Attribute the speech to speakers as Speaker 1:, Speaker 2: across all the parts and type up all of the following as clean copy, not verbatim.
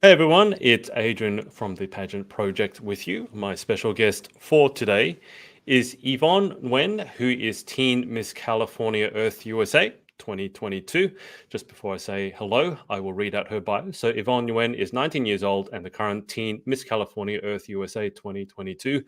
Speaker 1: Hey everyone, it's Adrian from the Pageant Project with you. My special guest for today is Yvon Nguyen, who is Teen Miss California Earth USA 2022. Just before I say hello, I will read out her bio. So Yvon Nguyen is 19 years old and the current Teen Miss California Earth USA 2022,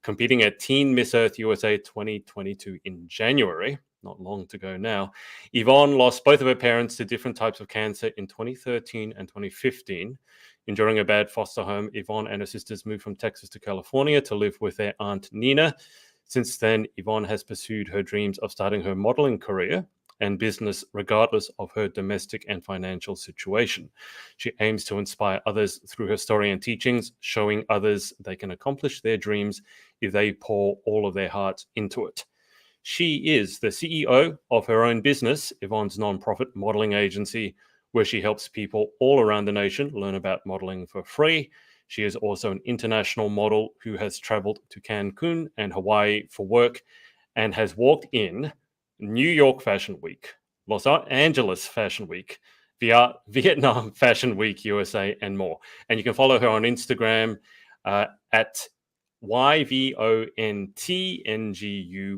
Speaker 1: competing at Teen Miss Earth USA 2022 in January. Not long to go now. Yvonne lost both of her parents to different types of cancer in 2013 and 2015. Enduring a bad foster home, Yvonne and her sisters moved from Texas to California to live with their aunt Nina. Since then, Yvonne has pursued her dreams of starting her modeling career and business regardless of her domestic and financial situation. She aims to inspire others through her story and teachings, showing others they can accomplish their dreams if they pour all of their hearts into it. She is the CEO of her own business, Yvonne's nonprofit modeling agency, where she helps people all around the nation learn about modeling for free. She is also an international model who has traveled to Cancun and Hawaii for work and has walked in New York Fashion Week, Los Angeles Fashion Week, Vietnam Fashion Week USA, and more. And you can follow her on Instagram at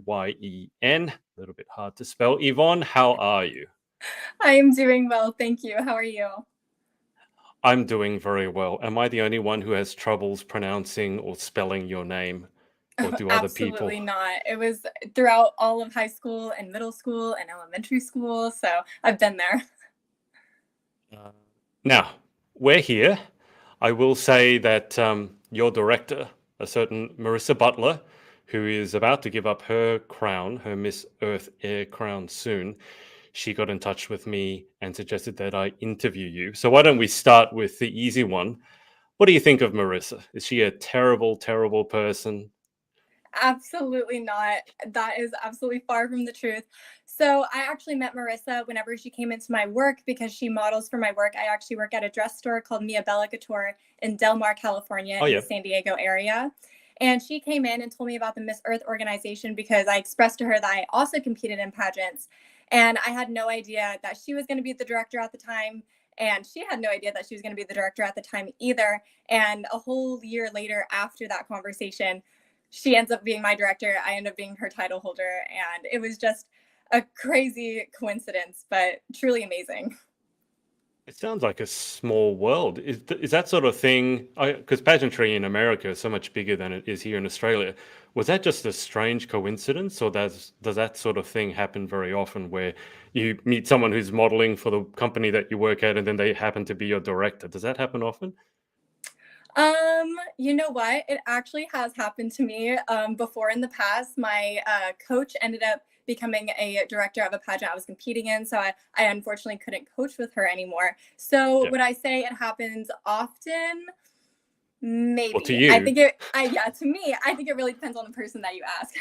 Speaker 1: YVONTNGUYEN. A little bit hard to spell. Yvonne, how are you?
Speaker 2: I am doing well, thank you. How are you?
Speaker 1: I'm doing very well. Am I the only one who has troubles pronouncing or spelling your name? Or do other people?
Speaker 2: Absolutely not. It was throughout all of high school and middle school and elementary school, so I've been there.
Speaker 1: Uh, Now, we're here. I will say that your director, a certain Marissa Butler, who is about to give up her crown, her Miss Earth Air crown soon, she got in touch with me and suggested that I interview you. So why don't we start with the easy one? What do you think of Marissa? Is she a terrible, terrible person?
Speaker 2: Absolutely not. That is absolutely far from the truth. So I actually met Marissa whenever she came into my work because she models for my work. I actually work at a dress store called Mia Bella Couture in Del Mar, California,
Speaker 1: Oh
Speaker 2: in the
Speaker 1: yeah.
Speaker 2: San Diego area. And she came in and told me about the Miss Earth organization because I expressed to her that I also competed in pageants. And I had no idea that she was going to be the director at the time. And she had no idea that she was going to be the director at the time either. And a whole year later, after that conversation, she ends up being my director. I end up being her title holder. And it was just a crazy coincidence, but truly amazing.
Speaker 1: It sounds like a small world. Is that sort of thing? Because pageantry in America is so much bigger than it is here in Australia. Was that just a strange coincidence, or does that sort of thing happen very often, where you meet someone who's modeling for the company that you work at, and then they happen to be your director? Does that happen often?
Speaker 2: You know what? It actually has happened to me before in the past. My coach ended up becoming a director of a pageant I was competing in, so I unfortunately couldn't coach with her anymore. So
Speaker 1: Yeah.
Speaker 2: would I say it happens often?
Speaker 1: Well, to
Speaker 2: Maybe. I
Speaker 1: you,
Speaker 2: think it. I Yeah, to me, I think it really depends on the person that you ask.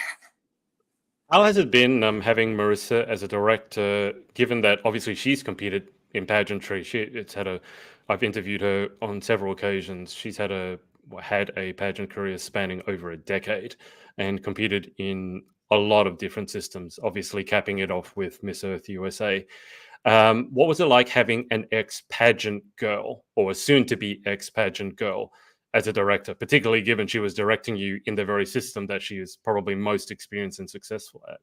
Speaker 1: how has it been having Marissa as a director? Given that obviously she's competed in pageantry, I've interviewed her on several occasions. She's had a pageant career spanning over a decade, and competed in a lot of different systems. Obviously, capping it off with Miss Earth USA. What was it like having an ex pageant girl, or a soon to be ex pageant girl, as a director, particularly given she was directing you in the very system that she is probably most experienced and successful at?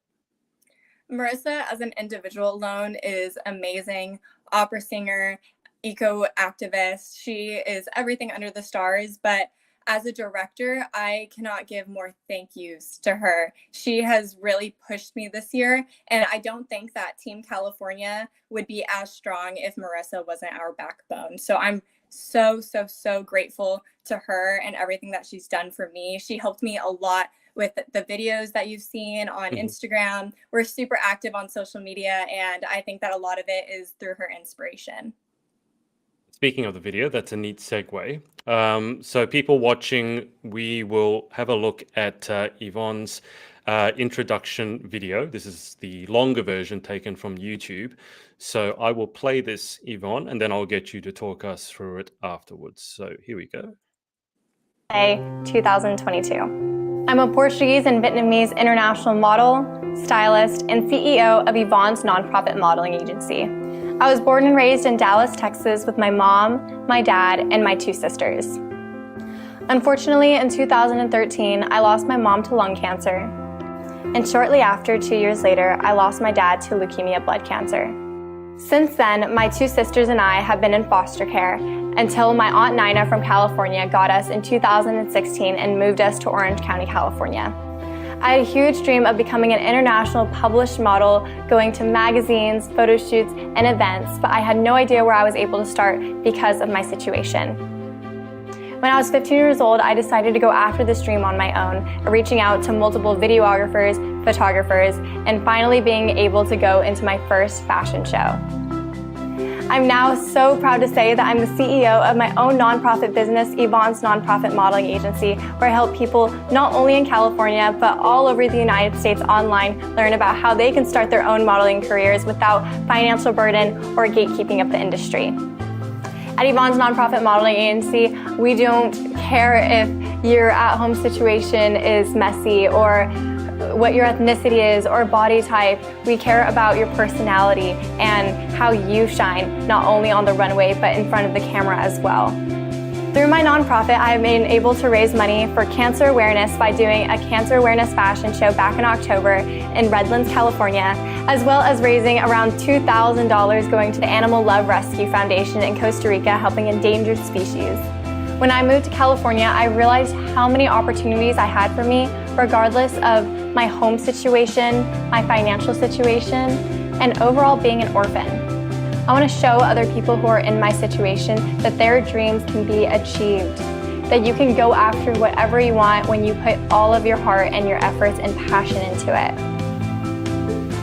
Speaker 2: Marissa, as an individual alone, is amazing. Opera singer, eco activist. She is everything under the stars. But as a director, I cannot give more thank yous to her. She has really pushed me this year. And I don't think that Team California would be as strong if Marissa wasn't our backbone. So I'm so, so, so grateful to her and everything that she's done for me. She helped me a lot with the videos that you've seen on
Speaker 1: Mhm.
Speaker 2: Instagram. We're super active on social media, and I think that a lot of it is through her inspiration.
Speaker 1: Speaking of the video, that's a neat segue. So, people watching, we will have a look at Yvonne's introduction video. This is the longer version taken from YouTube. So, I will play this, Yvonne, and then I'll get you to talk us through it afterwards. So, here we go.
Speaker 3: May 2022. I'm a Portuguese and Vietnamese international model, stylist, and CEO of Yvonne's nonprofit modeling agency. I was born and raised in Dallas, Texas with my mom, my dad, and my 2 sisters. Unfortunately, in 2013, I lost my mom to lung cancer. And shortly after, 2 years later, I lost my dad to leukemia blood cancer. Since then, my 2 sisters and I have been in foster care until my Aunt Nina from California got us in 2016 and moved us to Orange County, California. I had a huge dream of becoming an international published model, going to magazines, photo shoots, and events, but I had no idea where I was able to start because of my situation. When I was 15 years old, I decided to go after this dream on my own, reaching out to multiple videographers, photographers, and finally being able to go into my first fashion show. I'm now so proud to say that I'm the CEO of my own nonprofit business, Yvon's Nonprofit Modeling Agency, where I help people not only in California, but all over the United States online learn about how they can start their own modeling careers without financial burden or gatekeeping of the industry. At Yvon's Nonprofit Modeling Agency, we don't care if your at-home situation is messy or what your ethnicity is or body type. We care about your personality and how you shine, not only on the runway, but in front of the camera as well. Through my nonprofit, I have been able to raise money for cancer awareness by doing a cancer awareness fashion show back in October in Redlands, California, as well as raising around $2,000 going to the Animal Love Rescue Foundation in Costa Rica, helping endangered species. When I moved to California, I realized how many opportunities I had for me, regardless of my home situation, my financial situation, and overall being an orphan. I want to show other people who are in my situation that their dreams can be achieved, that you can go after whatever you want when you put all of your heart and your efforts and passion into it.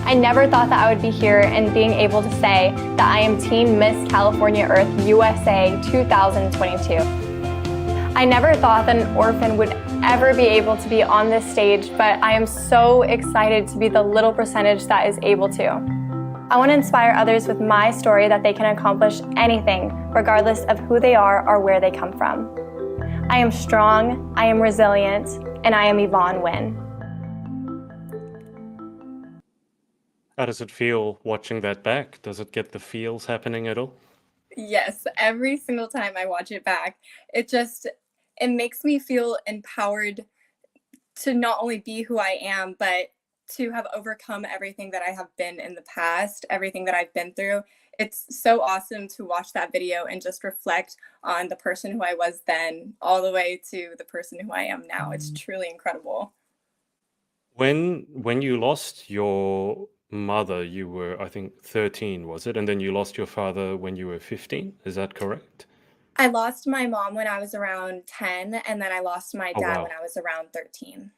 Speaker 3: I never thought that I would be here and being able to say that I am Teen Miss California Earth USA 2022. I never thought that an orphan would ever be able to be on this stage, but I am so excited to be the little percentage that is able to. I want to inspire others with my story that they can accomplish anything, regardless of who they are or where they come from. I am strong, I am resilient, and I am Yvon Nguyen.
Speaker 1: How does it feel watching that back? Does it get the feels happening at all?
Speaker 2: Yes, every single time I watch it back, it makes me feel empowered to not only be who I am, but to have overcome everything that I have been in the past, everything that I've been through. It's so awesome to watch that video and just reflect on the person who I was then, all the way to the person who I am now. It's truly incredible.
Speaker 1: When you lost your mother, you were, I think, 13, was it? And then you lost your father when you were 15. Is that correct?
Speaker 2: I lost my mom when I was around 10, and then I lost my
Speaker 1: Oh,
Speaker 2: dad
Speaker 1: wow.
Speaker 2: when I was around 13.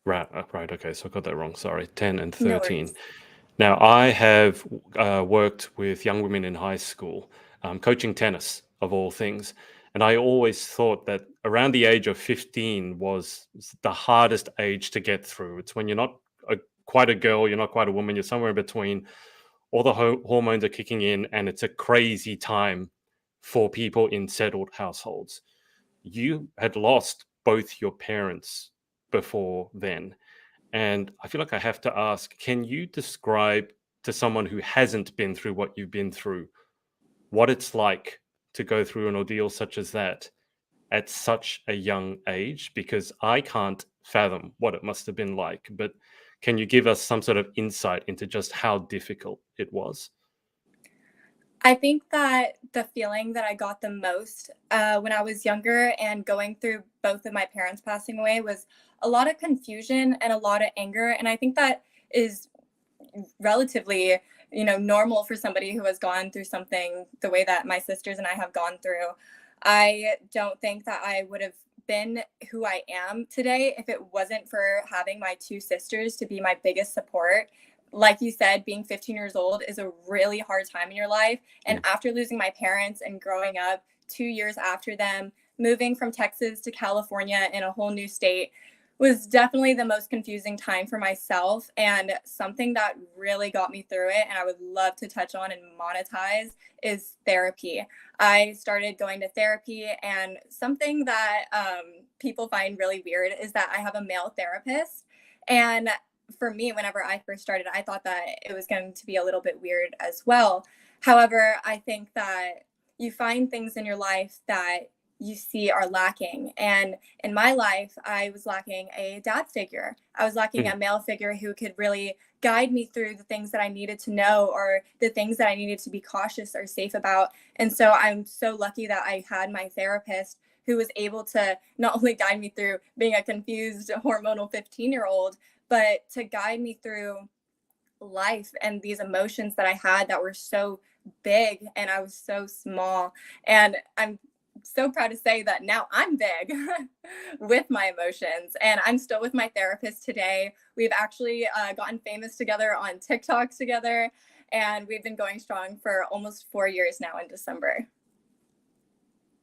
Speaker 1: Right. Okay. So I got that wrong. Sorry. 10 and
Speaker 2: No
Speaker 1: 13.
Speaker 2: worries.
Speaker 1: Now, I have worked with young women in high school, coaching tennis of all things. And I always thought that around the age of 15 was the hardest age to get through. It's when you're not quite a girl, you're not quite a woman, you're somewhere in between. All the hormones are kicking in, and it's a crazy time for people in settled households. You had lost both your parents before then. And I feel like I have to ask, can you describe to someone who hasn't been through what you've been through, what it's like to go through an ordeal such as that at such a young age? Because I can't fathom what it must have been like. But can you give us some sort of insight into just how difficult it was?
Speaker 2: I think that the feeling that I got the most when I was younger and going through both of my parents passing away was a lot of confusion and a lot of anger. And I think that is relatively, normal for somebody who has gone through something the way that my sisters and I have gone through. I don't think that I would have been who I am today if it wasn't for having my 2 sisters to be my biggest support. Like you said, being 15 years old is a really hard time in your life. And after losing my parents and growing up 2 years after them, moving from Texas to California in a whole new state was definitely the most confusing time for myself, and something that really got me through it, and I would love to touch on and monetize, is therapy. I started going to therapy, and something that people find really weird is that I have a male therapist. And for me, whenever I first started, I thought that it was going to be a little bit weird as well. However, I think that you find things in your life that you see are lacking. And in my life, I was lacking a dad figure. I was lacking
Speaker 1: Mm.
Speaker 2: a male figure who could really guide me through the things that I needed to know or the things that I needed to be cautious or safe about. And so I'm so lucky that I had my therapist who was able to not only guide me through being a confused hormonal 15-year-old, but to guide me through life and these emotions that I had that were so big and I was so small. And I'm so proud to say that now I'm big with my emotions. And I'm still with my therapist today. We've actually gotten famous together on TikTok together. And we've been going strong for almost 4 years now in December.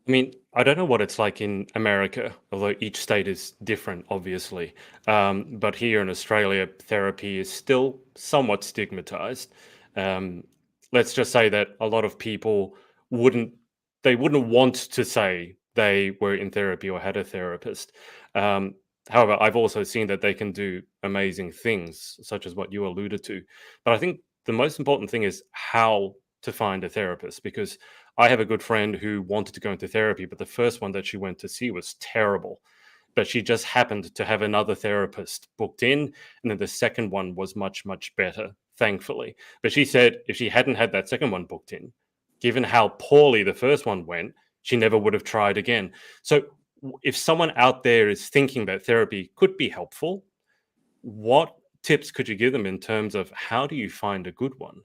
Speaker 1: I mean, I don't know what it's like in America, although each state is different, obviously. But here in Australia, therapy is still somewhat stigmatized. Um, let's just say that a lot of people wouldn't they wouldn't want to say they were in therapy or had a therapist. Um, However, I've also seen that they can do amazing things, such as what you alluded to. But I think the most important thing is how to find a therapist, because I have a good friend who wanted to go into therapy, but the first one that she went to see was terrible. But she just happened to have another therapist booked in, and then the second one was much, much better, thankfully. But she said if she hadn't had that second one booked in, given how poorly the first one went, she never would have tried again. So, if someone out there is thinking that therapy could be helpful, what tips could you give them in terms of how do you find a good one?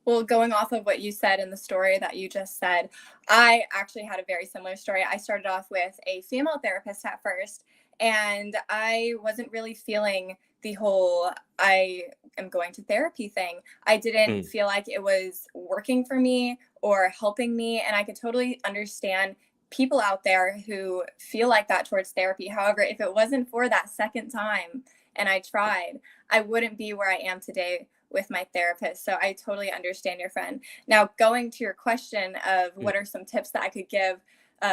Speaker 2: Well, going off of what you said in the story that you just said, I actually had a very similar story. I started off with a female therapist at first, and I wasn't really feeling the whole I am going to therapy thing. I didn't
Speaker 1: Mm,
Speaker 2: feel like it was working for me or helping me. And I could totally understand people out there who feel like that towards therapy. However, if it wasn't for that second time and I tried, I wouldn't be where I am today with my therapist. So I totally understand your friend. Now, going to your question of
Speaker 1: mm,
Speaker 2: what are some tips that I could give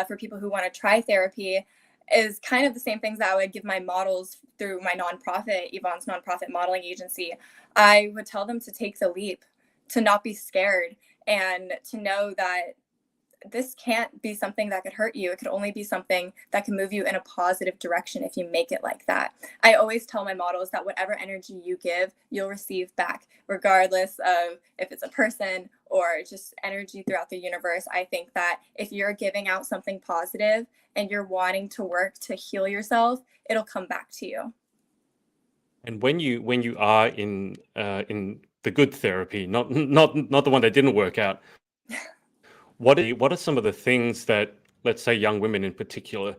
Speaker 2: for people who want to try therapy, is kind of the same things that I would give my models through my nonprofit, Yvon's nonprofit modeling agency. I would tell them to take the leap, to not be scared, and to know that this can't be something that could hurt you. It could only be something that can move you in a positive direction if you make it like that. I always tell my models that whatever energy you give, you'll receive back, regardless of if it's a person or just energy throughout the universe. I think that if you're giving out something positive and you're wanting to work to heal yourself, it'll come back to you.
Speaker 1: And when you are in the good therapy, not the one that didn't work out, what are some of the things that, let's say, young women in particular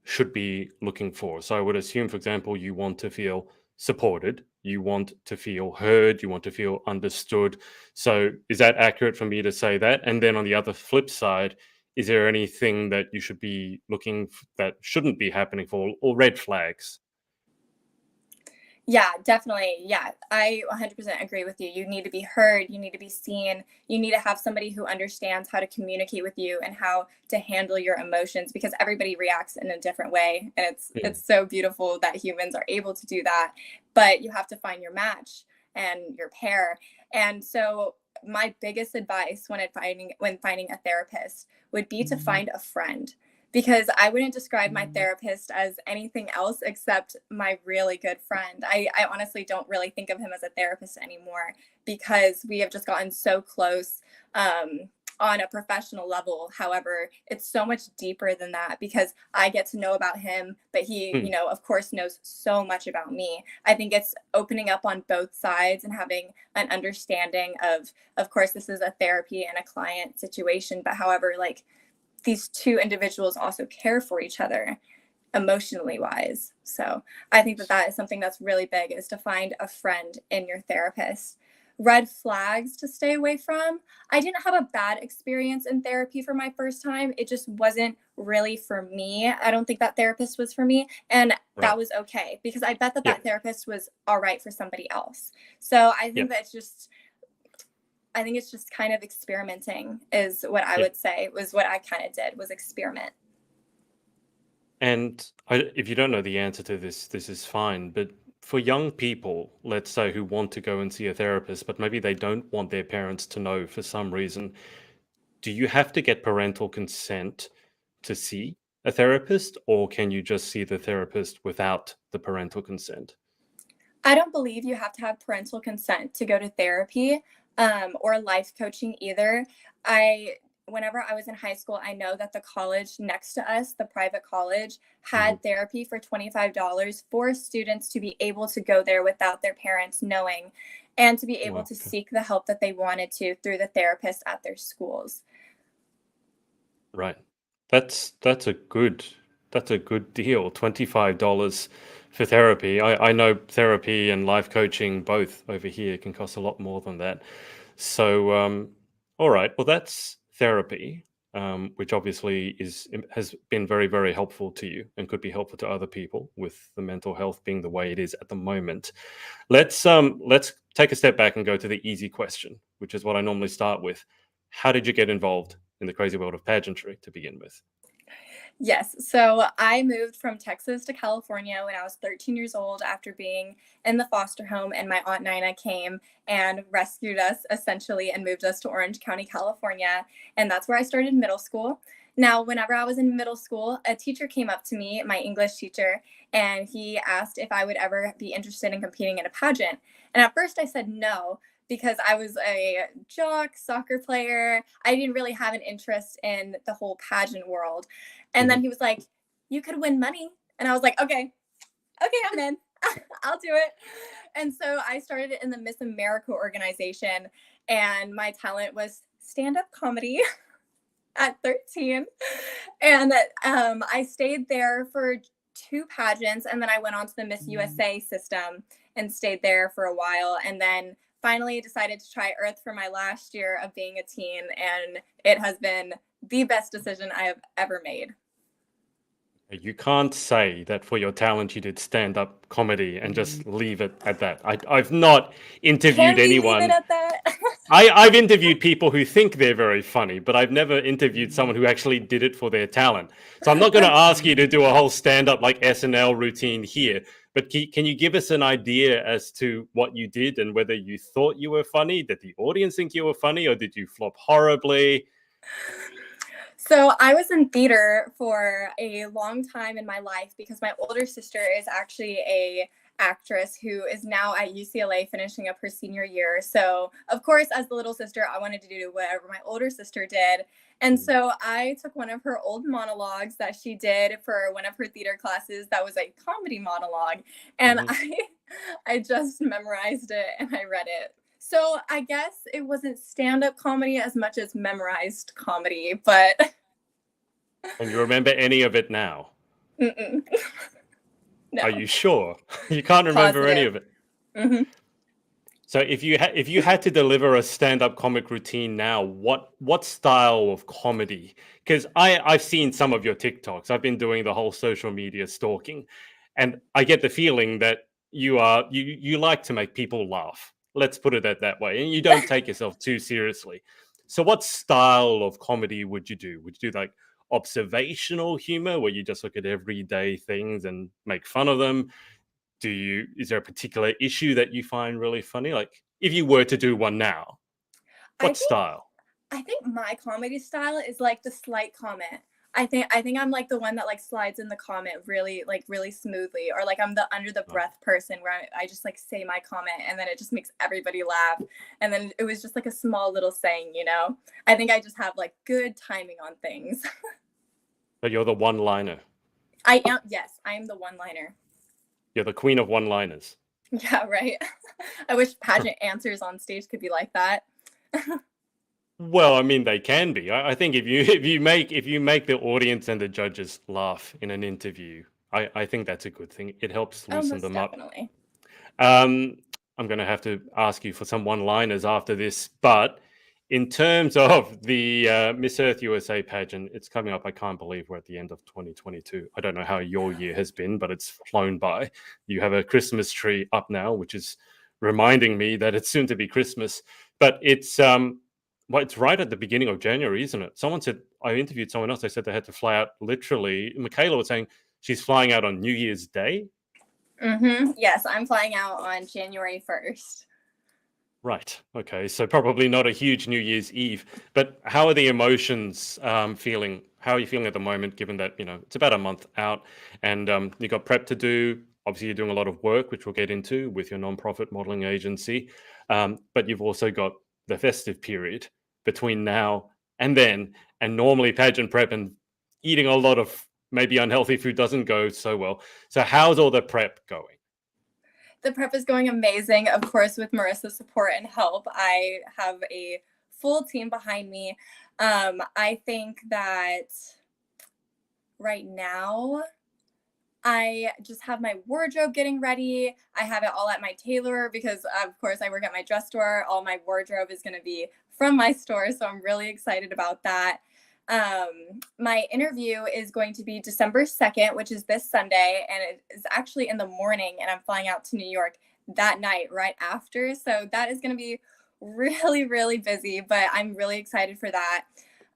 Speaker 1: should be looking for? So I would assume, for example, you want to feel supported, you want to feel heard, you want to feel understood. So is that accurate for me to say that? And then on the other flip side, is there anything that you should be that shouldn't be happening for, or red flags?
Speaker 2: Yeah, definitely. Yeah, I 100% agree with you. You need to be heard, you need to be seen, you need to have somebody who understands how to communicate with you and how to handle your emotions, because everybody reacts in a different way, and
Speaker 1: Mm,
Speaker 2: it's so beautiful that humans are able to do that. But you have to find your match and your pair. And so my biggest advice when finding a therapist would be to find a friend, because I wouldn't describe my therapist as anything else except my really good friend. I honestly don't really think of him as a therapist anymore because we have just gotten so close on a professional level. However, it's so much deeper than that because I get to know about him, but he,
Speaker 1: mm.
Speaker 2: of course, knows so much about me. I think it's opening up on both sides and having an understanding of course, this is a therapy and a client situation, but however, like these two individuals also care for each other emotionally wise. So I think that that is something that's really big, is to find a friend in your therapist. Red flags to stay away from. I didn't have a bad experience in therapy for my first time. It just wasn't really for me. I don't think that therapist was for me. And
Speaker 1: Right.
Speaker 2: that was okay because I bet that
Speaker 1: Yeah.
Speaker 2: that therapist was all right for somebody else. So
Speaker 1: Yeah.
Speaker 2: I think it's just kind of experimenting is what I
Speaker 1: Yeah.
Speaker 2: would say was what I kind of did was experiment.
Speaker 1: And if you don't know the answer to this, this is fine. But for young people, let's say, who want to go and see a therapist, but maybe they don't want their parents to know for some reason, do you have to get parental consent to see a therapist, or can you just see the therapist without the parental consent?
Speaker 2: I don't believe you have to have parental consent to go to therapy or life coaching either. Whenever I was in high school, I know that the college next to us, the private college, had therapy for $25 for students to be able to go there without their parents knowing, and to be able
Speaker 1: Wow,
Speaker 2: to
Speaker 1: okay.
Speaker 2: seek the help that they wanted to through the therapist at their schools.
Speaker 1: Right. That's a good deal. $25 for therapy. I know therapy and life coaching both over here can cost a lot more than that. So all right. Well, that's therapy, which obviously has been very, very helpful to you and could be helpful to other people with the mental health being the way it is at the moment. Let's take a step back and go to the easy question, which is what I normally start with. How did you get involved in the crazy world of pageantry to begin with?
Speaker 2: Yes. So I moved from Texas to California when I was 13 years old after being in the foster home, and my Aunt Nina came and rescued us essentially and moved us to Orange County, California. And that's where I started middle school. Now, whenever I was in middle school, a teacher came up to me, my English teacher, and he asked if I would ever be interested in competing in a pageant. And at first I said no, because I was a jock, soccer player. I didn't really have an interest in the whole pageant world. And then
Speaker 1: Mhm.
Speaker 2: he was like, "You could win money." And I was like, "Okay, I'm in. I'll do it." And so I started in the Miss America organization, and my talent was stand-up comedy at 13. And I stayed there for 2 pageants, and then I went on to the Miss USA system and stayed there for a while, and then finally decided to try Earth for my last year of being a teen, and it has been the best decision I have ever made.
Speaker 1: You can't say that for your talent you did stand-up comedy and just leave it at that. I've not
Speaker 2: Can
Speaker 1: interviewed
Speaker 2: we leave it
Speaker 1: anyone.
Speaker 2: at that?
Speaker 1: I've interviewed people who think they're very funny, but I've never interviewed someone who actually did it for their talent. So I'm not going to ask you to do a whole stand-up like SNL routine here, but can you give us an idea as to what you did and whether you thought you were funny? Did the audience think you were funny, or did you flop horribly?
Speaker 2: So I was in theater for a long time in my life because my older sister is actually a actress who is now at UCLA finishing up her senior year. So of course, as the little sister, I wanted to do whatever my older sister did. And so I took one of her old monologues that she did for one of her theater classes that was a comedy monologue. And
Speaker 1: Mhm.
Speaker 2: I just memorized it and I read it. So I guess it wasn't stand-up comedy as much as memorized comedy, but
Speaker 1: And you remember any of it now?
Speaker 2: mm-mm.
Speaker 1: Are
Speaker 2: No,
Speaker 1: you sure? You can't remember any
Speaker 2: positive.
Speaker 1: of it.
Speaker 2: Hmm.
Speaker 1: So if you had to deliver a stand-up comic routine now, what style of comedy? Because I've seen some of your TikToks. I've been doing the whole social media stalking, and I get the feeling that you like to make people laugh. Let's put it that way, and you don't take yourself too seriously. So what style of comedy would you do? Would you do like observational humor, where you just look at everyday things and make fun of them? Is there a particular issue that you find really funny? Like, if you were to do one now,
Speaker 2: I
Speaker 1: what
Speaker 2: think
Speaker 1: style?
Speaker 2: I think my comedy style is like the slight comment. I think I'm like the one that like slides in the comment really smoothly, or like I'm the under the
Speaker 1: Oh,
Speaker 2: breath person where I just like say my comment and then it just makes everybody laugh, and then it was just like a small little saying. I think I just have like good timing on things.
Speaker 1: so you're the one-liner.
Speaker 2: Yes, I am the one-liner.
Speaker 1: You're the queen of one-liners.
Speaker 2: Yeah, right. I wish pageant answers on stage could be like that.
Speaker 1: Well, I mean, they can be. I think if you make the audience and the judges laugh in an interview, I think that's a good thing. It helps
Speaker 2: Oh,
Speaker 1: loosen
Speaker 2: most
Speaker 1: them up.
Speaker 2: definitely.
Speaker 1: Um, I'm going to have to ask you for some one-liners after this, but in terms of the Miss Earth USA pageant, it's coming up. I can't believe we're at the end of 2022. I don't know how your year has been, but it's flown by. You have a Christmas tree up now, which is reminding me that it's soon to be Christmas. But it's right at the beginning of January, isn't it? Someone said, I interviewed someone else. They said they had to fly out literally. Michaela was saying she's flying out on New Year's Day.
Speaker 2: Yes, I'm flying out on January 1st.
Speaker 1: Right. Okay. So probably not a huge New Year's Eve, but how are the emotions feeling? How are you feeling at the moment, given that, it's about a month out and you got prep to do? Obviously, you're doing a lot of work, which we'll get into with your nonprofit modeling agency. But you've also got the festive period between now and then. And normally pageant prep and eating a lot of maybe unhealthy food doesn't go so well. So how's all the prep going?
Speaker 2: The prep is going amazing. Of course, with Marissa's support and help, I have a full team behind me. I think that right now, I just have my wardrobe getting ready. I have it all at my tailor because, of course, I work at my dress store. All my wardrobe is going to be from my store. So I'm really excited about that. My interview is going to be December 2nd, which is this Sunday. And it is actually in the morning. And I'm flying out to New York that night right after. So that is going to be really, really busy. But I'm really excited for that.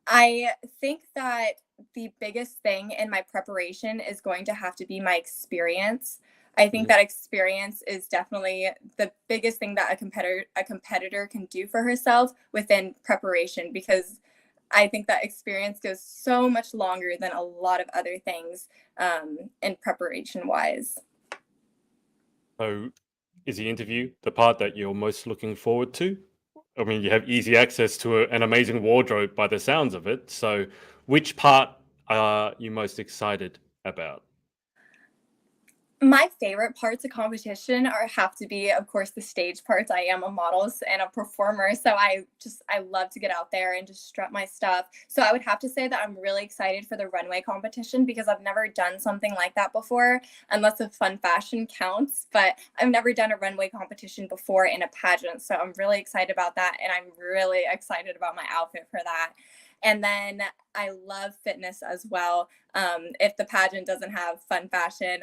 Speaker 2: I think that the biggest thing in my preparation is going to have to be my experience. I think that experience is definitely the biggest thing that a competitor can do for herself within preparation, because I think that experience goes so much longer than a lot of other things in preparation wise.
Speaker 1: So is the interview the part that you're most looking forward to? I mean, you have easy access to an amazing wardrobe by the sounds of it. So which part are you most excited about?
Speaker 2: My favorite parts of competition have to be, of course, the stage parts. I am a model and a performer, so I love to get out there and just strut my stuff. So I would have to say that I'm really excited for the runway competition because I've never done something like that before, unless a fun fashion counts. But I've never done a runway competition before in a pageant, so I'm really excited about that, and I'm really excited about my outfit for that. And then I love fitness as well. If the pageant doesn't have fun fashion,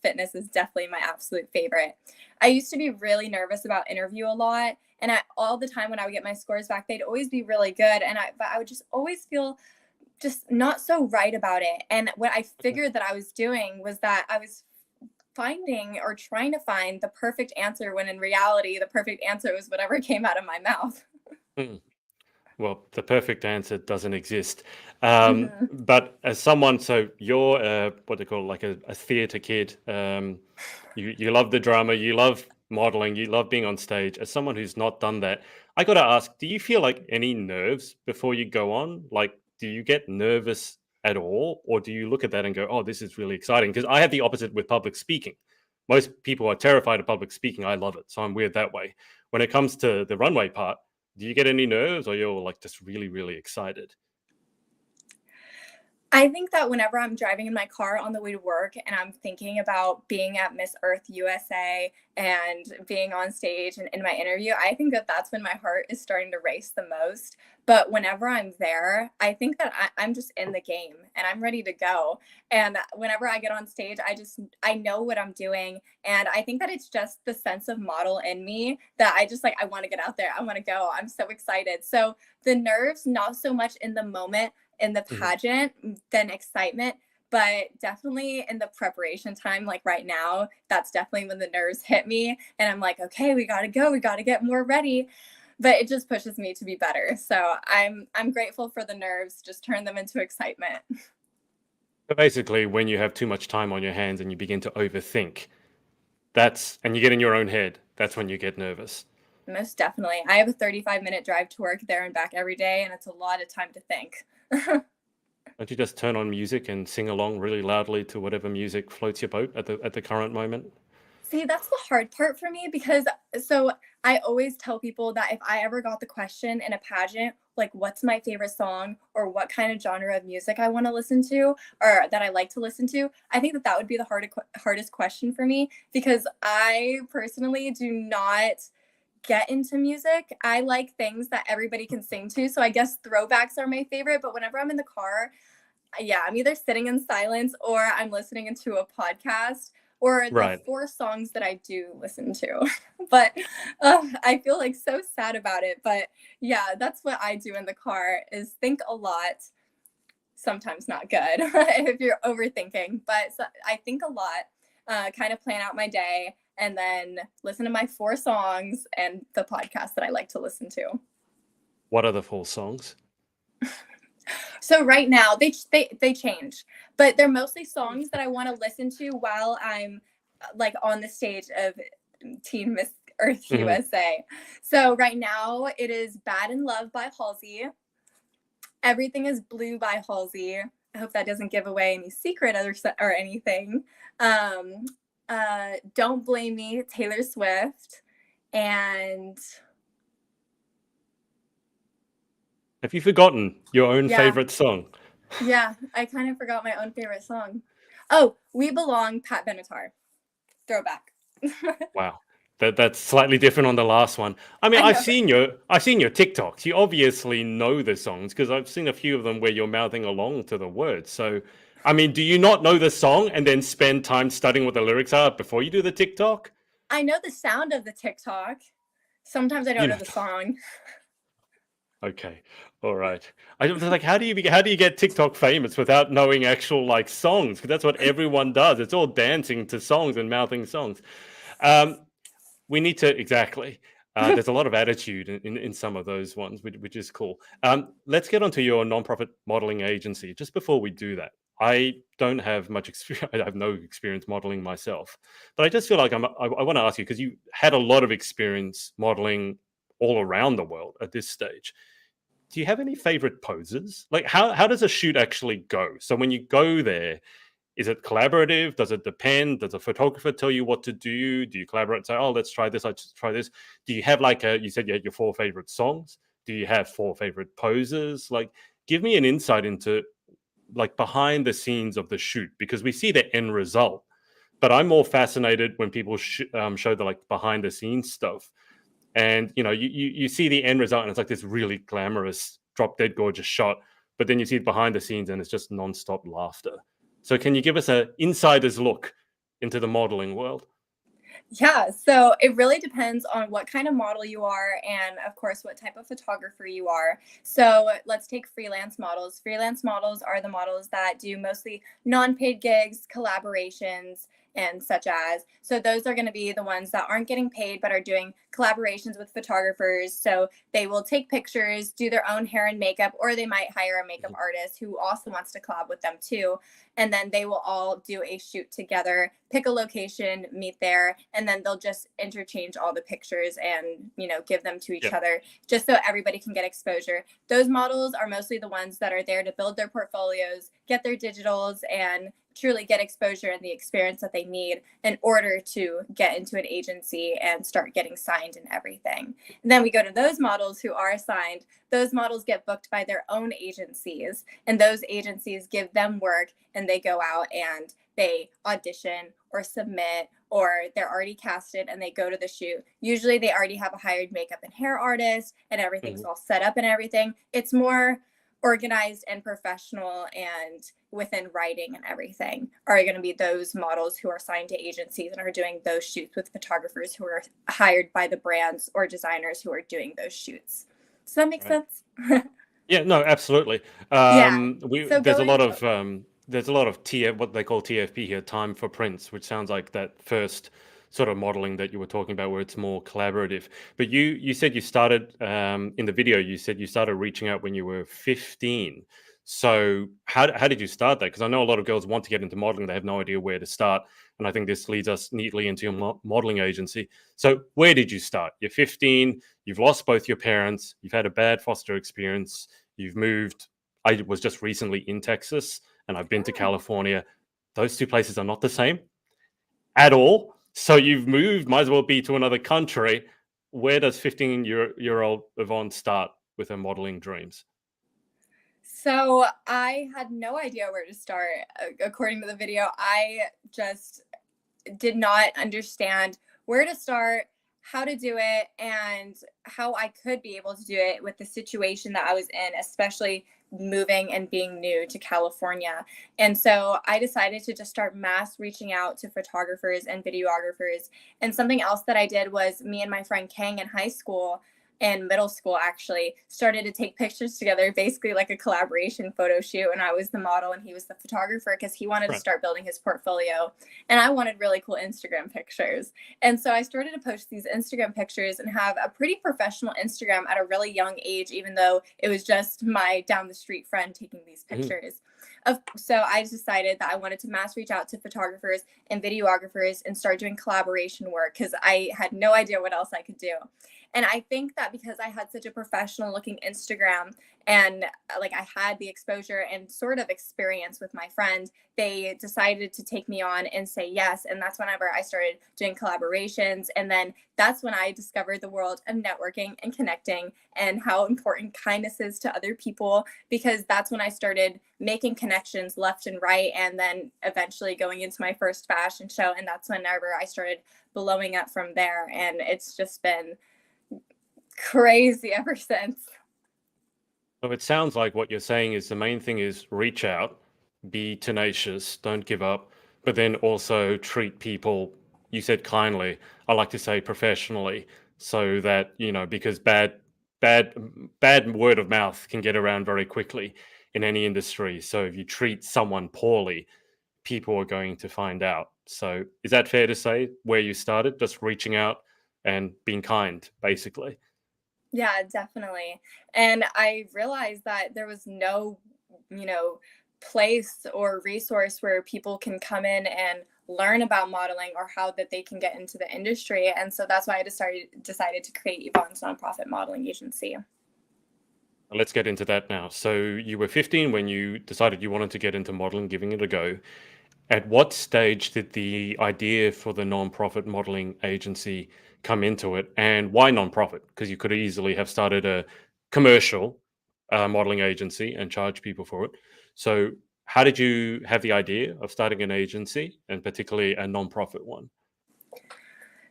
Speaker 2: fitness is definitely my absolute favorite. I used to be really nervous about interview a lot. And all the time when I would get my scores back, they'd always be really good. But I would just always feel just not so right about it. And what I figured that I was doing was that I was finding or trying to find the perfect answer, when in reality, the perfect answer was whatever came out of my mouth.
Speaker 1: Hmm. Well, the perfect answer doesn't exist.
Speaker 2: Mhm.
Speaker 1: But as someone, so you're what they call like a theater kid. You love the drama, you love modeling, you love being on stage. As someone who's not done that, I got to ask, do you feel like any nerves before you go on? Like, do you get nervous at all? Or do you look at that and go, oh, this is really exciting? Because I have the opposite with public speaking. Most people are terrified of public speaking. I love it. So I'm weird that way. When it comes to the runway part, do you get any nerves or you're like just really, really excited?
Speaker 2: I think that whenever I'm driving in my car on the way to work and I'm thinking about being at Miss Earth USA and being on stage and in my interview, I think that that's when my heart is starting to race the most. But whenever I'm there, I think that I'm just in the game and I'm ready to go. And whenever I get on stage, I know what I'm doing. And I think that it's just the sense of model in me that I just like, I want to get out there. I want to go. I'm so excited. So the nerves, not so much in the moment in the
Speaker 1: Mhm.
Speaker 2: pageant than excitement, but definitely in the preparation time, like right now, that's definitely when the nerves hit me and I'm like, okay, we got to go, we got to get more ready. But it just pushes me to be better. So I'm grateful for the nerves, just turn them into excitement.
Speaker 1: So basically, when you have too much time on your hands and you begin to overthink, and you get in your own head, that's when you get nervous.
Speaker 2: Most definitely. I have a 35-minute drive to work there and back every day, and it's a lot of time to think.
Speaker 1: Don't you just turn on music and sing along really loudly to whatever music floats your boat at the current moment?
Speaker 2: See, that's the hard part for me because so I always tell people that if I ever got the question in a pageant, like what's my favorite song or what kind of genre of music I want to listen to or that I like to listen to, I think that that would be the hardest question for me because I personally do not get into music. I like things that everybody can sing to. So I guess throwbacks are my favorite, but whenever I'm in the car, yeah, I'm either sitting in silence or I'm listening into a podcast or the
Speaker 1: Right.
Speaker 2: four songs that I do listen to. But I feel like so sad about it. But yeah, that's what I do in the car is think a lot. Sometimes not good if you're overthinking, but so I think a lot. kind of plan out my day, and then listen to my 4 songs and the podcast that I like to listen to.
Speaker 1: What are the 4 songs?
Speaker 2: So right now they change, but they're mostly songs that I want to listen to while I'm like on the stage of Teen Miss Earth USA. So right now it is Bad in Love by Halsey. Everything is Blue by Halsey. I hope that doesn't give away any secret or anything. Don't Blame Me, Taylor Swift. And
Speaker 1: have you forgotten your own favorite song?
Speaker 2: Yeah, I kind of forgot my own favorite song. Oh, We Belong, Pat Benatar. Throwback.
Speaker 1: Wow. That's slightly different on the last one. I mean, I've seen your TikToks. You obviously know the songs because I've seen a few of them where you're mouthing along to the words. So, I mean, do you not know the song and then spend time studying what the lyrics are before you do the TikTok?
Speaker 2: I know the sound of the TikTok. Sometimes I don't know the song.
Speaker 1: Okay. All right. I was like, how do you get TikTok famous without knowing actual like songs? Because that's what everyone does. It's all dancing to songs and mouthing songs. We need to exactly. There's a lot of attitude in some of those ones, which is cool. Let's get onto your nonprofit modeling agency. Just before we do that, I don't have much experience. I have no experience modeling myself, but I just feel like I want to ask you because you had a lot of experience modeling all around the world at this stage. Do you have any favorite poses? Like how does a shoot actually go? So when you go there, is it collaborative? Does it depend? Does a photographer tell you what to do? Do you collaborate and say, oh, let's try this, let's try this? Do you have you said you had your 4 favorite songs? Do you have 4 favorite poses? Like, give me an insight into like behind the scenes of the shoot, because we see the end result, but I'm more fascinated when people show the like behind the scenes stuff. And, you see the end result and it's like this really glamorous, drop dead gorgeous shot, but then you see it behind the scenes and it's just nonstop laughter. So can you give us an insider's look into the modeling world?
Speaker 2: Yeah, so it really depends on what kind of model you are and, of course, what type of photographer you are. So let's take freelance models. Freelance models are the models that do mostly non-paid gigs, collaborations, and such as. So those are going to be the ones that aren't getting paid but are doing collaborations with photographers. So they will take pictures, do their own hair and makeup, or they might hire a makeup artist who also wants to collab with them too. And then they will all do a shoot together, pick a location, meet there, and then they'll just interchange all the pictures and, give them to each other just so everybody can get exposure. Those models are mostly the ones that are there to build their portfolios, get their digitals, and truly get exposure and the experience that they need in order to get into an agency and start getting signed and everything. And then we go to those models who are signed. Those models get booked by their own agencies, and those agencies give them work, and they go out and they audition or submit, or they're already casted and they go to the shoot. Usually they already have a hired makeup and hair artist and everything's all set up and everything. It's more organized and professional, and within writing and everything are going to be those models who are signed to agencies and are doing those shoots with photographers who are hired by the brands or designers who are doing those shoots. Does that make sense?
Speaker 1: Yeah, no, absolutely. There's a lot of what they call TFP here, time for prints, which sounds like that first sort of modeling that you were talking about where it's more collaborative. But you said you started in the video, you said you started reaching out when you were 15. So how did you start that? Because I know a lot of girls want to get into modeling, they have no idea where to start. And I think this leads us neatly into your modeling agency. So where did you start? You're 15, you've lost both your parents, you've had a bad foster experience, you've moved. I was just recently in Texas and I've been to California. Those 2 places are not the same at all. So you've moved, might as well be to another country. Where does 15-year-old Yvonne start with her modeling dreams?
Speaker 2: So I had no idea where to start. According to the video, I just did not understand where to start, how to do it, and how I could be able to do it with the situation that I was in, especially moving and being new to California. And so I decided to just start mass reaching out to photographers and videographers. And something else that I did was me and my friend Kang in high school in middle school actually started to take pictures together, basically like a collaboration photo shoot. And I was the model and he was the photographer because he wanted to
Speaker 1: Right.
Speaker 2: start building his portfolio. And I wanted really cool Instagram pictures. And so I started to post these Instagram pictures and have a pretty professional Instagram at a really young age, even though it was just my down the street friend taking these pictures. So I decided that I wanted to mass reach out to photographers and videographers and start doing collaboration work because I had no idea what else I could do. And I think that because I had such a professional looking Instagram and like I had the exposure and sort of experience with my friend, they decided to take me on and say yes. And that's whenever I started doing collaborations. And then that's when I discovered the world of networking and connecting and how important kindness is to other people, because that's when I started making connections left and right. And then eventually going into my first fashion show. And that's whenever I started blowing up from there. And it's just been crazy ever since.
Speaker 1: So it sounds like what you're saying is the main thing is reach out, be tenacious, don't give up, but then also treat people, you said kindly, I like to say professionally, so that, because bad word of mouth can get around very quickly in any industry. So if you treat someone poorly, people are going to find out. So is that fair to say where you started, just reaching out and being kind, basically?
Speaker 2: Yeah, definitely. And I realized that there was no, you know, place or resource where people can come in and learn about modeling or how that they can get into the industry. And so that's why I decided to create Yvonne's nonprofit modeling agency.
Speaker 1: Let's get into that now. So you were 15 when you decided you wanted to get into modeling, giving it a go. At what stage did the idea for the nonprofit modeling agency come into it, and why nonprofit? Because you could easily have started a commercial modeling agency and charge people for it. So, how did you have the idea of starting an agency, and particularly a nonprofit one?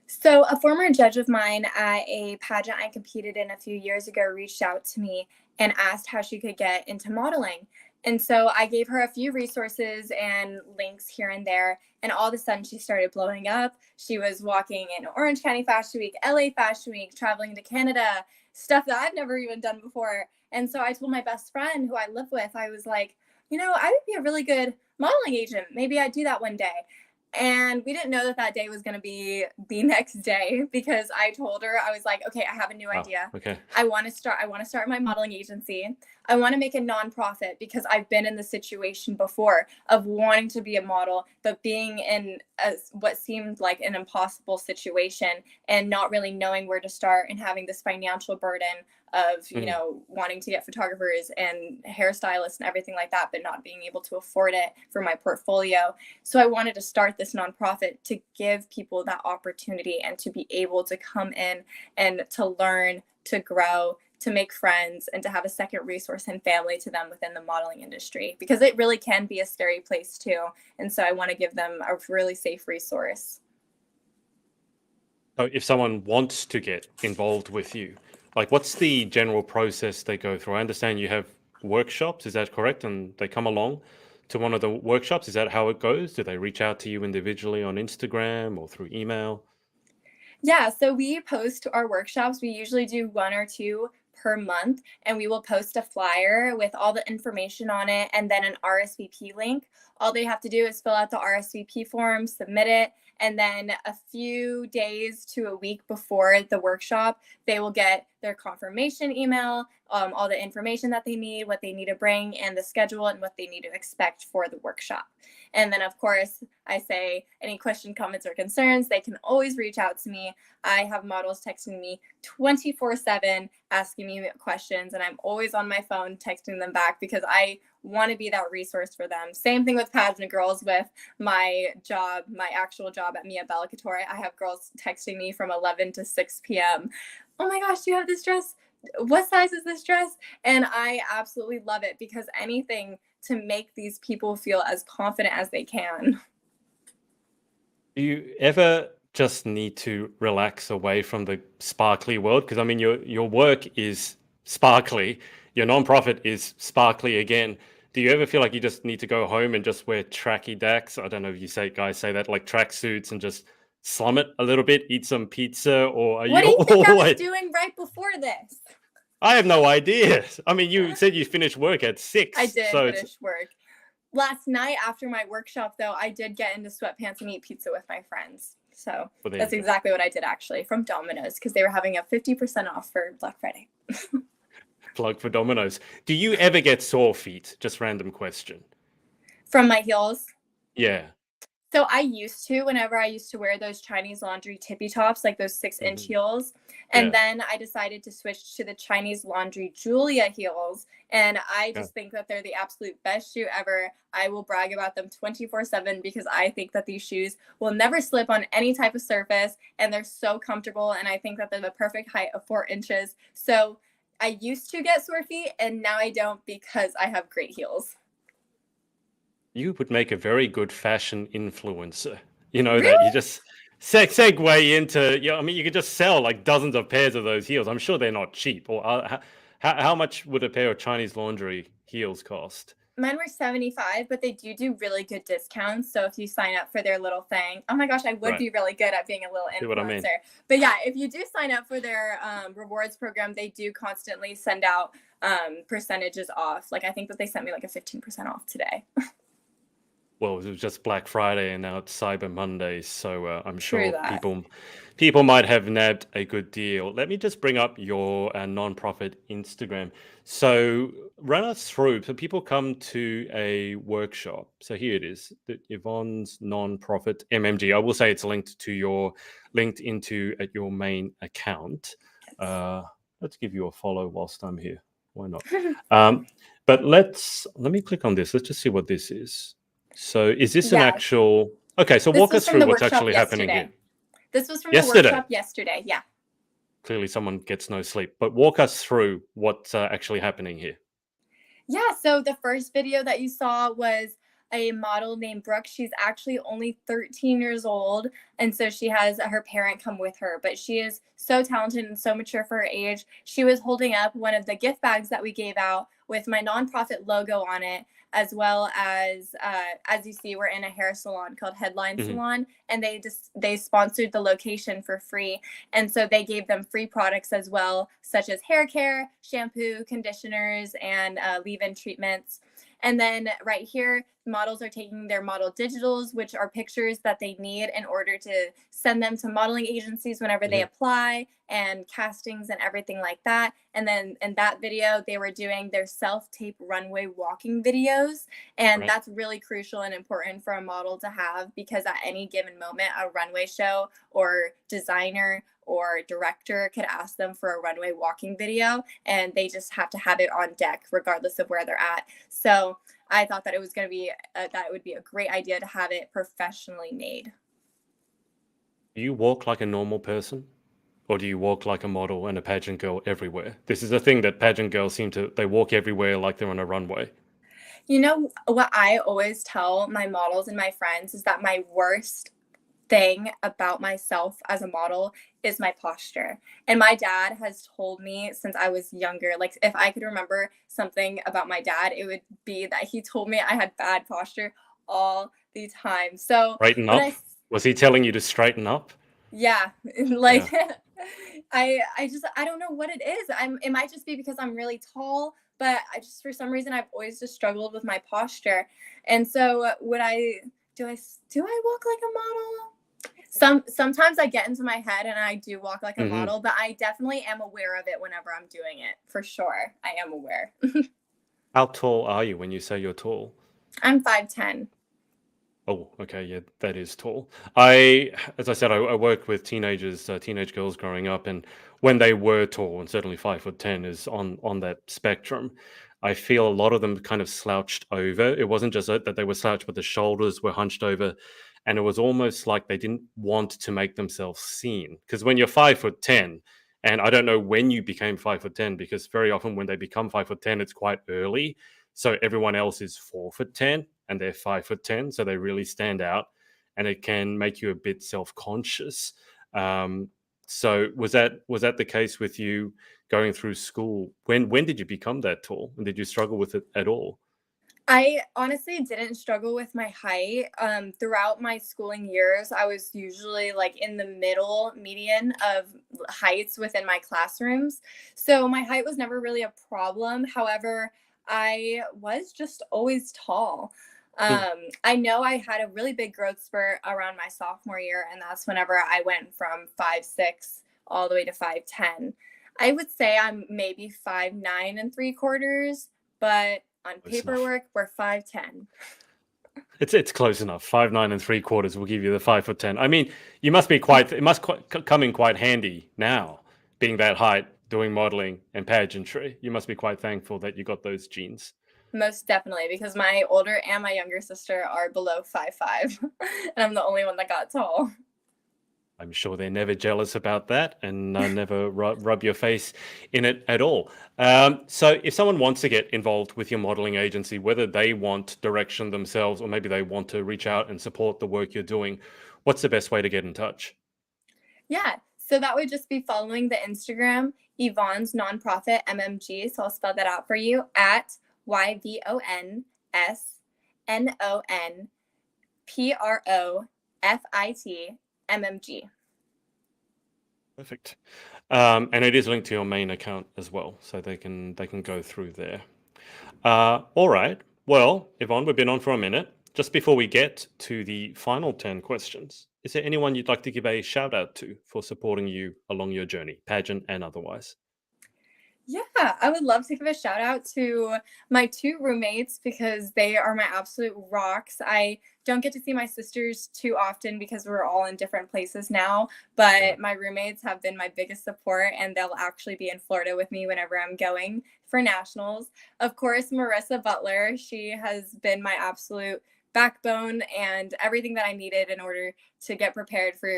Speaker 2: So, a former judge of mine at a pageant I competed in a few years ago reached out to me and asked how she could get into modeling. And so I gave her a few resources and links here and there. And all of a sudden, she started blowing up. She was walking in Orange County Fashion Week, LA Fashion Week, traveling to Canada, stuff that I've never even done before. And so I told my best friend who I live with, I was like, I would be a really good modeling agent. Maybe I'd do that one day. And we didn't know that that day was going to be the next day because I told her, I was like, okay, I have a new
Speaker 1: Oh,
Speaker 2: idea.
Speaker 1: okay.
Speaker 2: I want to start my modeling agency. I want to make a nonprofit because I've been in the situation before of wanting to be a model, but being in what seemed like an impossible situation and not really knowing where to start and having this financial burden of, wanting to get photographers and hairstylists and everything like that, but not being able to afford it for my portfolio. So I wanted to start this nonprofit to give people that opportunity and to be able to come in and to learn, to grow, to make friends, and to have a second resource and family to them within the modeling industry, because it really can be a scary place too. And so I want to give them a really safe resource.
Speaker 1: So if someone wants to get involved with you, like what's the general process they go through? I understand you have workshops, is that correct? And they come along to one of the workshops. Is that how it goes? Do they reach out to you individually on Instagram or through email?
Speaker 2: Yeah, so we post our workshops. We usually do one or two per month, and we will post a flyer with all the information on it and then an RSVP link. All they have to do is fill out the RSVP form, submit it, and then a few days to a week before the workshop, they will get their confirmation email, all the information that they need, what they need to bring, and the schedule and what they need to expect for the workshop. And then, of course, I say any question, comments, or concerns, they can always reach out to me. I have models texting me 24/7, asking me questions, and I'm always on my phone texting them back because I want to be that resource for them. Same thing with pageant girls with my job, my actual job at Mia Bella Couture. I have girls texting me from 11 to 6 p.m. Oh my gosh, do you have this dress? What size is this dress? And I absolutely love it because anything to make these people feel as confident as they can.
Speaker 1: Do you ever just need to relax away from the sparkly world? Because I mean, your work is sparkly, your nonprofit is sparkly again. Do you ever feel like you just need to go home and just wear tracky dacks? I don't know if you say guys say that, like track suits, and just slum it a little bit, eat some pizza, or are
Speaker 2: What do
Speaker 1: you
Speaker 2: you think I was
Speaker 1: always?
Speaker 2: doing right before this?
Speaker 1: I have no idea. I mean, you said you finished work at 6,
Speaker 2: I did
Speaker 1: so it's
Speaker 2: finish work. Last night after my workshop, though, I did get into sweatpants and eat pizza with my friends. So
Speaker 1: well, there
Speaker 2: that's
Speaker 1: you go.
Speaker 2: exactly what I did, actually, from Domino's, because they were having a 50% off for Black Friday.
Speaker 1: Plug for Domino's. Do you ever get sore feet? Just random question.
Speaker 2: From my heels.
Speaker 1: Yeah.
Speaker 2: So I used to, whenever I used to wear those Chinese laundry tippy tops, like those 6-inch heels. And then I decided to switch to the Chinese laundry Julia heels. And I just think that they're the absolute best shoe ever. I will brag about them 24/7 because I think that these shoes will never slip on any type of surface. And they're so comfortable. And I think that they're the perfect height of 4 inches. So I used to get sore feet and now I don't because I have great heels.
Speaker 1: You would make a very good fashion influencer. You know, that
Speaker 2: Really?
Speaker 1: you just segue into, I mean, you could just sell like dozens of pairs of those heels. I'm sure they're not cheap. Or how much would a pair of Chinese laundry heels cost?
Speaker 2: Mine were 75, but they do really good discounts. So if you sign up for their little thing, oh my gosh, I would be really good at being a little
Speaker 1: See what I mean?
Speaker 2: influencer. But yeah, if you do sign up for their rewards program, they do constantly send out percentages off. Like I think that they sent me like a 15% off today.
Speaker 1: Well, it was just Black Friday and now it's Cyber Monday, so I'm
Speaker 2: True
Speaker 1: sure
Speaker 2: that.
Speaker 1: people might have nabbed a good deal. Let me just bring up your nonprofit Instagram. So run us through. So people come to a workshop. So here it is, the Yvon's nonprofit MMG. I will say it's linked into at your main account. Let's give you a follow whilst I'm here. Why not? But let me click on this. Let's just see what this is. So is this an actual... Okay, so walk us through what's actually happening here.
Speaker 2: This was from the workshop yesterday, yeah.
Speaker 1: Clearly someone gets no sleep, but walk us through what's actually happening here.
Speaker 2: Yeah, so the first video that you saw was a model named Brooke. She's actually only 13 years old, and so she has her parent come with her, but she is so talented and so mature for her age. She was holding up one of the gift bags that we gave out with my nonprofit logo on it, as well as you see, we're in a hair salon called Headline Salon, and they sponsored the location for free. And so they gave them free products as well, such as hair care, shampoo, conditioners, and leave-in treatments. And then right here, models are taking their model digitals, which are pictures that they need in order to send them to modeling agencies whenever they apply, and castings and everything like that. And then in that video, they were doing their self-tape runway walking videos. And that's really crucial and important for a model to have, because at any given moment, a runway show or designer or director could ask them for a runway walking video, and they just have to have it on deck regardless of where they're at. So I thought that it was going to be that it would be a great idea to have it professionally made.
Speaker 1: Do you walk like a normal person, or do you walk like a model and a pageant girl everywhere? This is a thing that pageant girls they walk everywhere like they're on a runway.
Speaker 2: You know, what I always tell my models and my friends is that my worst thing about myself as a model is my posture. And my dad has told me since I was younger, like if I could remember something about my dad, it would be that he told me I had bad posture all the time. So
Speaker 1: straighten up? Was he telling you to straighten up?
Speaker 2: Yeah, like I don't know what it is. It might just be because I'm really tall, but I just, for some reason, I've always just struggled with my posture. And so do I walk like a model? Sometimes I get into my head and I do walk like a model, but I definitely am aware of it whenever I'm doing it. For sure. I am aware.
Speaker 1: How tall are you when you say you're tall?
Speaker 2: I'm 5'10".
Speaker 1: Oh, okay. Yeah, that is tall. As I said, I work with teenagers, teenage girls growing up, and when they were tall, and certainly 5'10" is on that spectrum, I feel a lot of them kind of slouched over. It wasn't just that they were slouched, but the shoulders were hunched over. And it was almost like they didn't want to make themselves seen. Because when you're 5'10", and I don't know when you became 5'10", because very often when they become 5'10", it's quite early. So everyone else is 4'10" and they're 5'10", so they really stand out, and it can make you a bit self-conscious. So was that the case with you going through school? When did you become that tall, and did you struggle with it at all?
Speaker 2: I honestly didn't struggle with my height. Throughout my schooling years, I was usually like in the median of heights within my classrooms. So my height was never really a problem. However, I was just always tall.
Speaker 1: Mm.
Speaker 2: I know I had a really big growth spurt around my sophomore year, and that's whenever I went from 5'6" all the way to 5'10". I would say I'm maybe 5'9 3/4, but on
Speaker 1: Close enough.
Speaker 2: paperwork, we're 5'10".
Speaker 1: It's close enough. 5'9 3/4" will give you the 5'10". I mean, you must be it must come in quite handy now, being that height, doing modeling and pageantry. You must be quite thankful that you got those genes.
Speaker 2: Most definitely, because my older and my younger sister are below 5'5", and I'm the only one that got tall.
Speaker 1: I'm sure they're never jealous about that and never rub your face in it at all. So, if someone wants to get involved with your modeling agency, whether they want direction themselves or maybe they want to reach out and support the work you're doing, what's the best way to get in touch?
Speaker 2: Yeah, so that would just be following the Instagram, Yvon's Nonprofit MMG. So I'll spell that out for you at YVONSNONPROFIT
Speaker 1: Perfect. And it is linked to your main account as well, so they can go through there. All right. Well, Yvonne, we've been on for a minute. Just before we get to the final 10 questions, is there anyone you'd like to give a shout out to for supporting you along your journey, pageant and otherwise?
Speaker 2: Yeah, I would love to give a shout out to my two roommates because they are my absolute rocks. I don't get to see my sisters too often because we're all in different places now,
Speaker 1: Yeah.
Speaker 2: but my roommates have been my biggest support, and they'll actually be in Florida with me whenever I'm going for nationals. Of course, Marissa Butler, she has been my absolute backbone and everything that I needed in order to get prepared for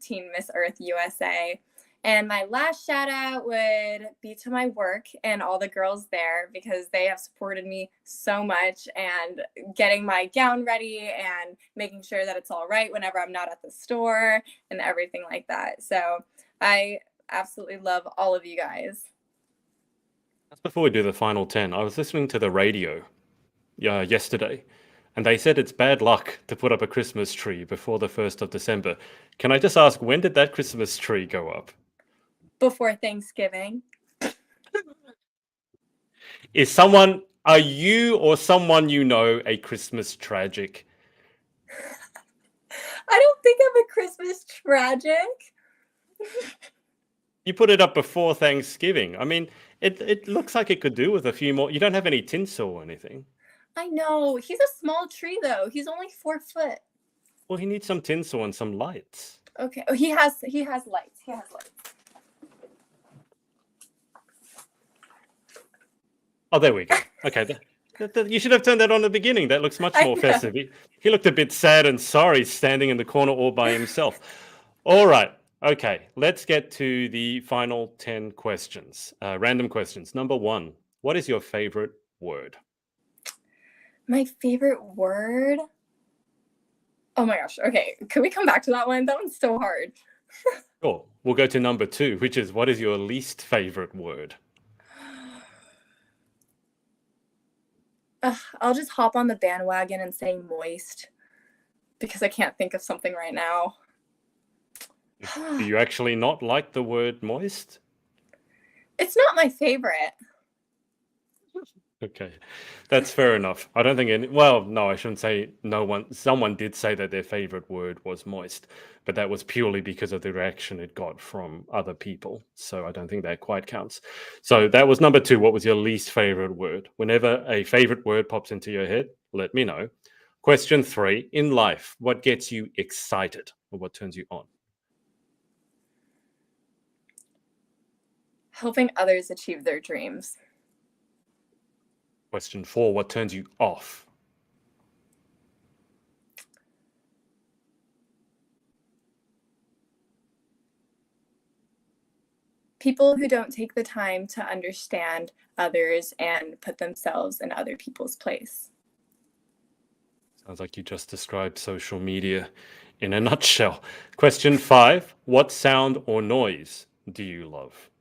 Speaker 2: Teen Miss Earth USA. And my last shout out would be to my work and all the girls there because they have supported me so much and getting my gown ready and making sure that it's all right whenever I'm not at the store and everything like that. So I absolutely love all of you guys.
Speaker 1: Just before we do the final 10, I was listening to the radio yesterday, and they said it's bad luck to put up a Christmas tree before the 1st of December. Can I just ask, when did that Christmas tree go up?
Speaker 2: Before Thanksgiving.
Speaker 1: Are you or someone you know a Christmas tragic?
Speaker 2: I don't think I'm a Christmas tragic.
Speaker 1: You put it up before Thanksgiving. I mean, it looks like it could do with a few more. You don't have any tinsel or anything.
Speaker 2: I know. He's a small tree though. He's only 4 foot.
Speaker 1: Well, he needs some tinsel and some lights.
Speaker 2: Okay. Oh, he has lights. He has lights.
Speaker 1: Oh, there we go. Okay. You should have turned that on at the beginning. That looks much more festive. He looked a bit sad and sorry standing in the corner all by himself. All right. Okay. Let's get to the final 10 questions. Random questions. Number 1. What is your favorite word?
Speaker 2: My favorite word? Oh my gosh. Okay. Can we come back to that one? That one's so hard.
Speaker 1: Sure. We'll go to number 2, which is what is your least favorite word?
Speaker 2: I'll just hop on the bandwagon and say moist because I can't think of something right now.
Speaker 1: Do you actually not like the word moist?
Speaker 2: It's not my favorite.
Speaker 1: Okay, that's fair enough. I don't think well, no, I shouldn't say no one. Someone did say that their favorite word was moist, but that was purely because of the reaction it got from other people. So I don't think that quite counts. So that was number 2. What was your least favorite word? Whenever a favorite word pops into your head, let me know. Question 3, in life, what gets you excited or what turns you on?
Speaker 2: Helping others achieve their dreams.
Speaker 1: Question 4, what turns you off?
Speaker 2: People who don't take the time to understand others and put themselves in other people's place.
Speaker 1: Sounds like you just described social media in a nutshell. Question 5, what sound or noise do you love?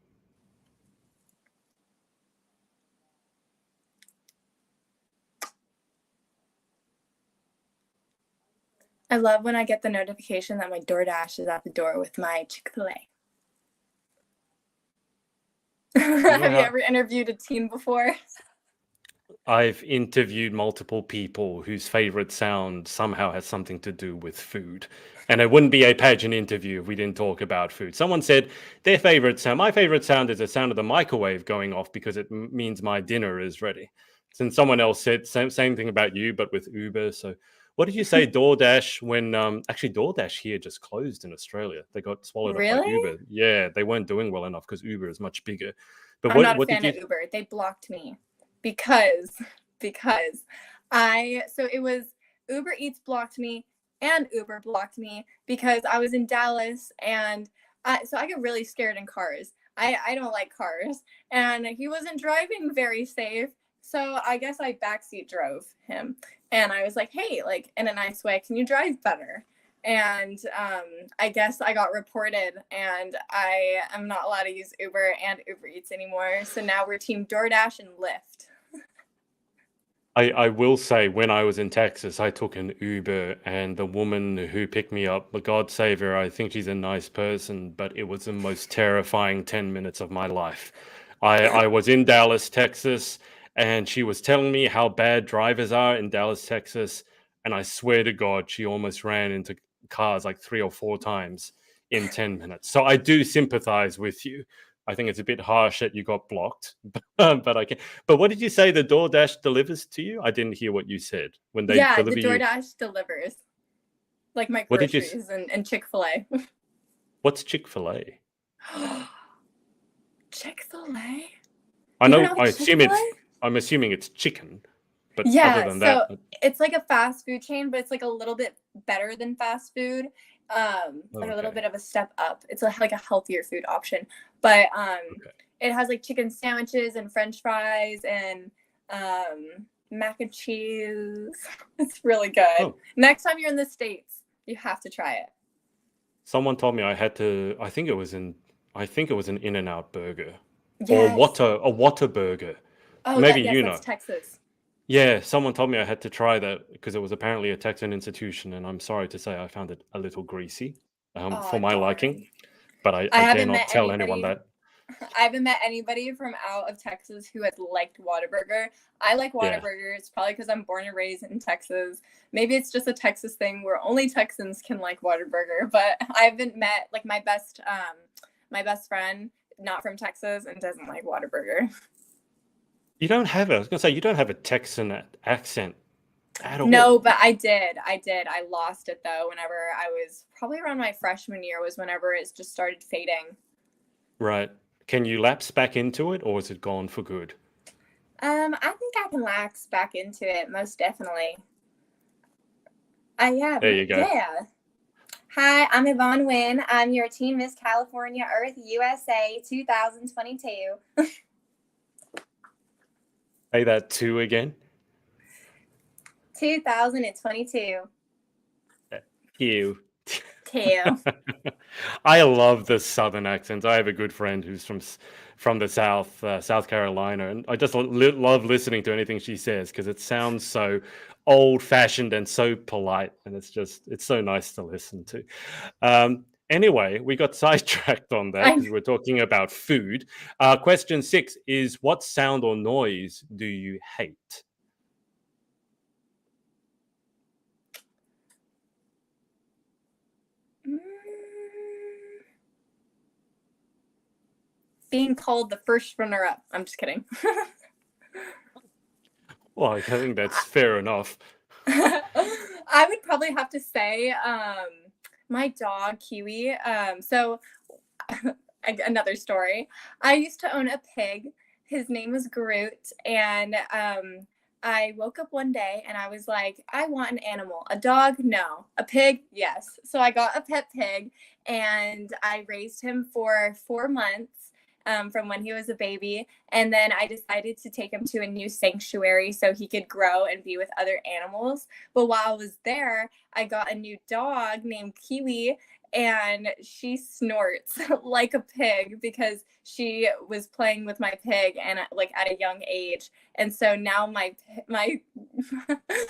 Speaker 2: I love when I get the notification that my DoorDash is at the door with my Chick-fil-A.
Speaker 1: You know
Speaker 2: Have you
Speaker 1: how
Speaker 2: ever interviewed a teen before?
Speaker 1: I've interviewed multiple people whose favorite sound somehow has something to do with food. And it wouldn't be a pageant interview if we didn't talk about food. Someone said their favorite sound, my favorite sound is the sound of the microwave going off because it means my dinner is ready. Since someone else said same thing about you, but with Uber. So what did you say, DoorDash, when actually DoorDash here just closed in Australia? They got swallowed up by
Speaker 2: Really?
Speaker 1: Uber. Yeah, they weren't doing well enough because Uber is much bigger. But
Speaker 2: I'm not a
Speaker 1: what did
Speaker 2: fan
Speaker 1: you
Speaker 2: of Uber. They blocked me because so it was Uber Eats blocked me and Uber blocked me because I was in Dallas and so I get really scared in cars. I don't like cars and he wasn't driving very safe. So I guess I backseat drove him and I was like, hey, like in a nice way, can you drive better? And I guess I got reported and I am not allowed to use Uber and Uber Eats anymore. So now we're team DoorDash and Lyft.
Speaker 1: I will say, when I was in Texas, I took an Uber, and the woman who picked me up, God save her, I think she's a nice person, but it was the most terrifying 10 minutes of my life. I was in Dallas, Texas, and she was telling me how bad drivers are in Dallas, Texas. And I swear to God, she almost ran into cars like 3 or 4 times in 10 minutes. So I do sympathize with you. I think it's a bit harsh that you got blocked, but I can. But what did you say the DoorDash delivers to you? I didn't hear what you said when they
Speaker 2: Yeah,
Speaker 1: deliver
Speaker 2: the
Speaker 1: you.
Speaker 2: DoorDash delivers like my
Speaker 1: What did you?
Speaker 2: groceries and Chick-fil-A.
Speaker 1: What's Chick-fil-A?
Speaker 2: Chick-fil-A?
Speaker 1: I
Speaker 2: You don't
Speaker 1: know.
Speaker 2: know what
Speaker 1: I'm assuming it's chicken, but other
Speaker 2: Yeah,
Speaker 1: than
Speaker 2: so
Speaker 1: that,
Speaker 2: it's like a fast food chain, but it's like a little bit better than fast food. Like a little
Speaker 1: okay.
Speaker 2: bit of a step up. It's like a healthier food option. But
Speaker 1: Okay.
Speaker 2: it has like chicken sandwiches and French fries and mac and cheese. It's really good.
Speaker 1: Oh,
Speaker 2: Next time you're in the States, you have to try it.
Speaker 1: someone told me I had to. I think it was an In-N-Out burger or
Speaker 2: Yes.
Speaker 1: a Whataburger.
Speaker 2: Oh,
Speaker 1: Maybe
Speaker 2: yes,
Speaker 1: you
Speaker 2: that's
Speaker 1: know.
Speaker 2: Texas.
Speaker 1: Yeah, someone told me I had to try that because it was apparently a Texan institution, and I'm sorry to say I found it a little greasy,
Speaker 2: Oh,
Speaker 1: for my liking.
Speaker 2: darn.
Speaker 1: But I,
Speaker 2: I
Speaker 1: I dare
Speaker 2: haven't
Speaker 1: not
Speaker 2: met
Speaker 1: tell anyone
Speaker 2: anybody.
Speaker 1: that.
Speaker 2: I haven't met anybody from out of Texas who has liked Whataburger. I like
Speaker 1: Yeah,
Speaker 2: Whataburger. It's probably because I'm born and raised in Texas. Maybe it's just a Texas thing where only Texans can like Whataburger. But I haven't met like my best friend, not from Texas, and doesn't like Whataburger.
Speaker 1: you don't have a. I was gonna say you don't have a Texan accent at
Speaker 2: No,
Speaker 1: all,
Speaker 2: but I did. I lost it though. Whenever I was probably around my freshman year was whenever it just started fading.
Speaker 1: right? Can you lapse back into it, or is it gone for good?
Speaker 2: I think I can lax back into it most definitely.
Speaker 1: There you go.
Speaker 2: Yeah. Hi, I'm Yvon Nguyen. I'm your Teen Miss California Earth USA 2022.
Speaker 1: Say that two again.
Speaker 2: 2022.
Speaker 1: You.
Speaker 2: Two.
Speaker 1: I love the Southern accents. I have a good friend who's from the South, South Carolina, and I just love listening to anything she says because it sounds so old-fashioned and so polite, and it's so nice to listen to. Anyway, we got sidetracked on that because we're talking about food. Question 6 is: what sound or noise do you hate?
Speaker 2: Being called the first runner-up. I'm just kidding.
Speaker 1: Well, I think that's fair enough.
Speaker 2: I would probably have to say my dog Kiwi. So another story. I used to own a pig. His name was Groot, and I woke up one day and I was like, I want an animal. A dog? No. A pig? Yes. So I got a pet pig and I raised him for 4 months from when he was a baby. And then I decided to take him to a new sanctuary so he could grow and be with other animals. But while I was there, I got a new dog named Kiwi, and she snorts like a pig because she was playing with my pig and like at a young age. And so now my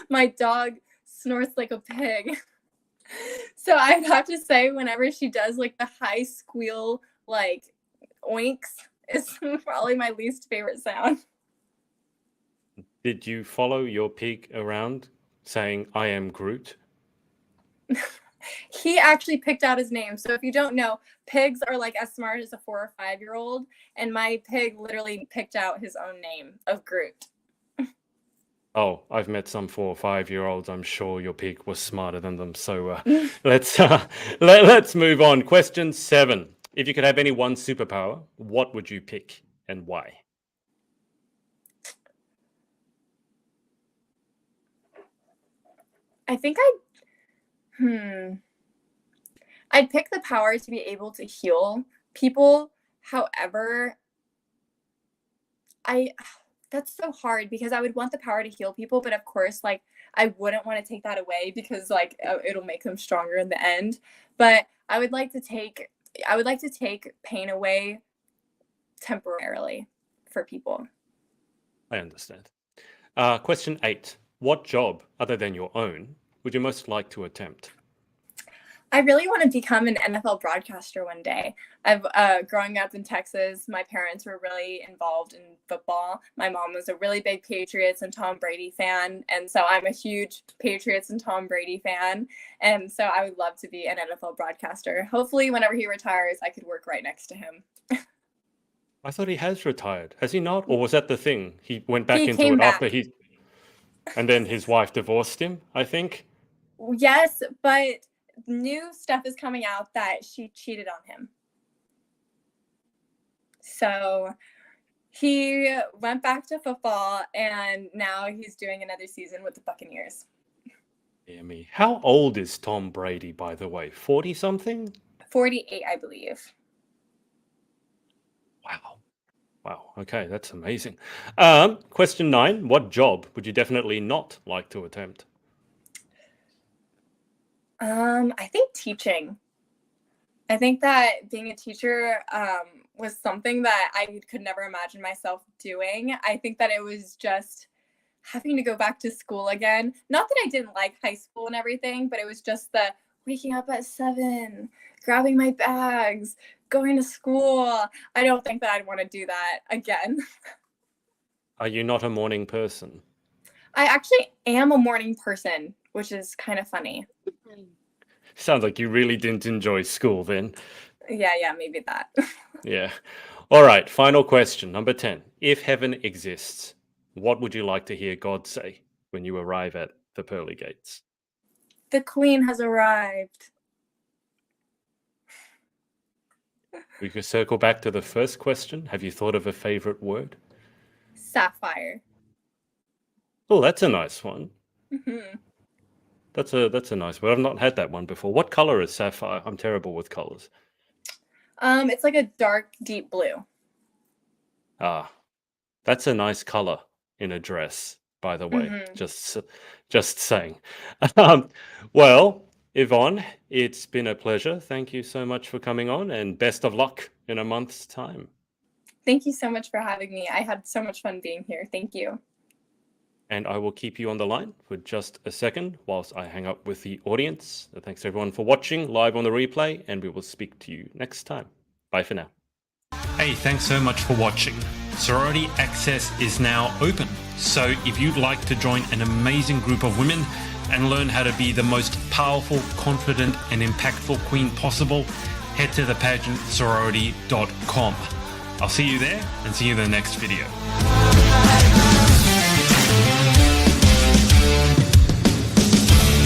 Speaker 2: my dog snorts like a pig. So I'd have to say whenever she does like the high squeal, like oinks is probably my least favorite sound.
Speaker 1: Did you follow your pig around saying, I am Groot?
Speaker 2: He actually picked out his name. So if you don't know, pigs are like as smart as a 4 or 5-year-old. And my pig literally picked out his own name of Groot.
Speaker 1: Oh, I've met some 4 or 5-year-olds. I'm sure your pig was smarter than them. So let's move on. Question 7. If you could have any one superpower, what would you pick and why?
Speaker 2: I think I'd pick the power to be able to heal people. However, that's so hard because I would want the power to heal people, but of course, like I wouldn't want to take that away because like it'll make them stronger in the end. But I would like to take pain away temporarily for people.
Speaker 1: I understand. Question 8. What job, other than your own, would you most like to attempt?
Speaker 2: I really want to become an NFL broadcaster one day. Growing up in Texas, my parents were really involved in football. My mom was a really big Patriots and Tom Brady fan, and so I'm a huge Patriots and Tom Brady fan, and so I would love to be an NFL broadcaster. Hopefully, whenever he retires, I could work right next to him.
Speaker 1: I thought he has retired. Has he not? Or was that the thing? He went back into
Speaker 2: came
Speaker 1: it
Speaker 2: back.
Speaker 1: after and then his wife divorced him, I think.
Speaker 2: Yes, but new stuff is coming out that she cheated on him. So he went back to football and now he's doing another season with the Buccaneers.
Speaker 1: Dear me. How old is Tom Brady, by the way? 40 something?
Speaker 2: 48, I believe.
Speaker 1: Wow. Okay, that's amazing. Question 9. What job would you definitely not like to attempt?
Speaker 2: I think teaching. I think that being a teacher was something that I could never imagine myself doing. I think that it was just having to go back to school again. Not that I didn't like high school and everything, but it was just the waking up at 7, grabbing my bags, going to school. I don't think that I'd want to do that again.
Speaker 1: Are you not a morning person?
Speaker 2: I actually am a morning person, which is kind of funny.
Speaker 1: Sounds like you really didn't enjoy school then.
Speaker 2: Yeah, maybe that.
Speaker 1: Yeah. All right, final question, number 10. If heaven exists, what would you like to hear God say when you arrive at the pearly gates?
Speaker 2: The queen has arrived.
Speaker 1: We could circle back to the first question. Have you thought of a favorite word?
Speaker 2: Sapphire.
Speaker 1: Oh, that's a nice one.
Speaker 2: Mm-hmm.
Speaker 1: That's a nice one. I've not had that one before. What color is sapphire? I'm terrible with colors.
Speaker 2: It's like a dark, deep blue.
Speaker 1: Ah, that's a nice color in a dress, by the way.
Speaker 2: Mm-hmm.
Speaker 1: Just saying. Well, Yvonne, it's been a pleasure. Thank you so much for coming on, and best of luck in a month's time.
Speaker 2: Thank you so much for having me. I had so much fun being here. Thank you.
Speaker 1: And I will keep you on the line for just a second whilst I hang up with the audience. Thanks everyone for watching live on the replay, and we will speak to you next time. Bye for now. Hey, thanks so much for watching. Sorority Access is now open. So if you'd like to join an amazing group of women and learn how to be the most powerful, confident, and impactful queen possible, head to thepageantsorority.com. I'll see you there and see you in the next video.